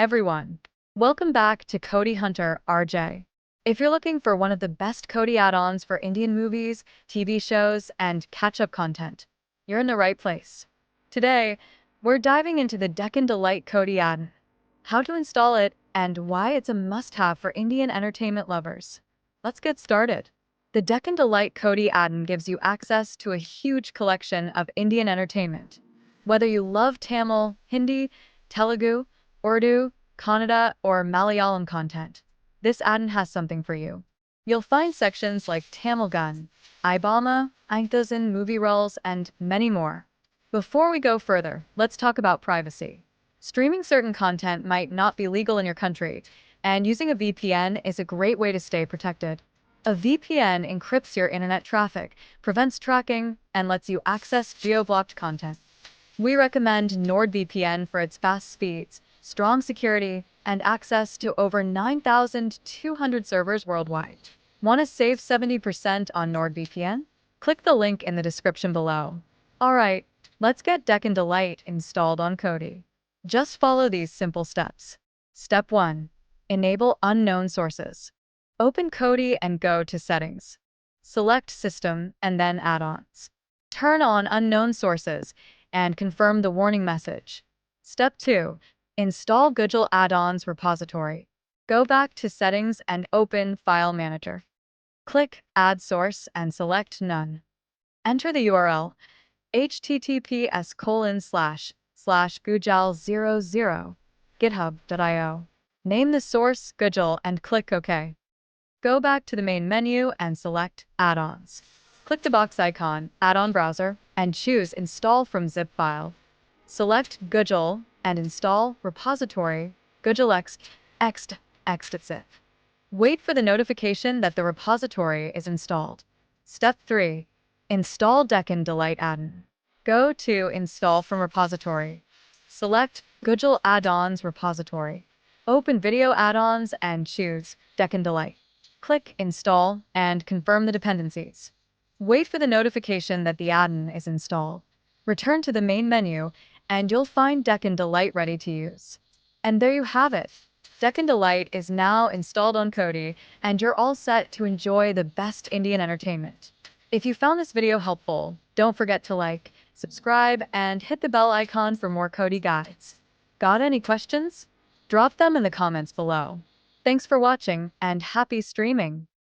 everyone. Welcome back to Kodi Hunter RJ. If you're looking for one of the best Kodi add-ons for Indian movies, TV shows, and catch-up content, you're in the right place. Today, we're diving into the Deccan Delight Kodi addon, how to install it, and why it's a must-have for Indian entertainment lovers. Let's get started. The Deccan Delight Kodi addon gives you access to a huge collection of Indian entertainment. Whether you love Tamil, Hindi, Telugu, Urdu, Kannada, or Malayalam content, this addon has something for you. You'll find sections like Tamil Gun, Ibama, Ankthazan movie roles, and many more. Before we go further, let's talk about privacy. Streaming certain content might not be legal in your country, and using a VPN is a great way to stay protected. A VPN encrypts your internet traffic, prevents tracking, and lets you access geo-blocked content. We recommend NordVPN for its fast speeds, strong security, and access to over 9,200 servers worldwide. Want to save 70% on NordVPN? Click the link in the description below. Alright, let's get Deccan Delight installed on Kodi. Just follow these simple steps. Step 1. Enable unknown sources. Open Kodi and go to Settings. Select System and then Add-ons. Turn on Unknown Sources and confirm the warning message. Step 2. Install Google Add-ons repository. Go back to Settings and open File Manager. Click Add Source and select None. Enter the URL https://gujal00 github.io. Name the source Gujal and click OK. Go back to the main menu and select Add-ons. Click the box icon, Add-on Browser, and choose Install from Zip File. Select Gujal and install Repository Gujal.ext.zip. Wait for the notification that the repository is installed. Step 3. Install Deccan Delight addon. Go to Install from Repository. Select Gujal Add-ons Repository. Open Video Add-ons and choose Deccan Delight. Click Install and confirm the dependencies. Wait for the notification that the addon is installed. Return to the main menu and you'll find Deccan Delight ready to use. And there you have it. Deccan Delight is now installed on Kodi and you're all set to enjoy the best Indian entertainment. If you found this video helpful, don't forget to like, subscribe, and hit the bell icon for more Kodi guides. Got any questions? Drop them in the comments below. Thanks for watching and happy streaming!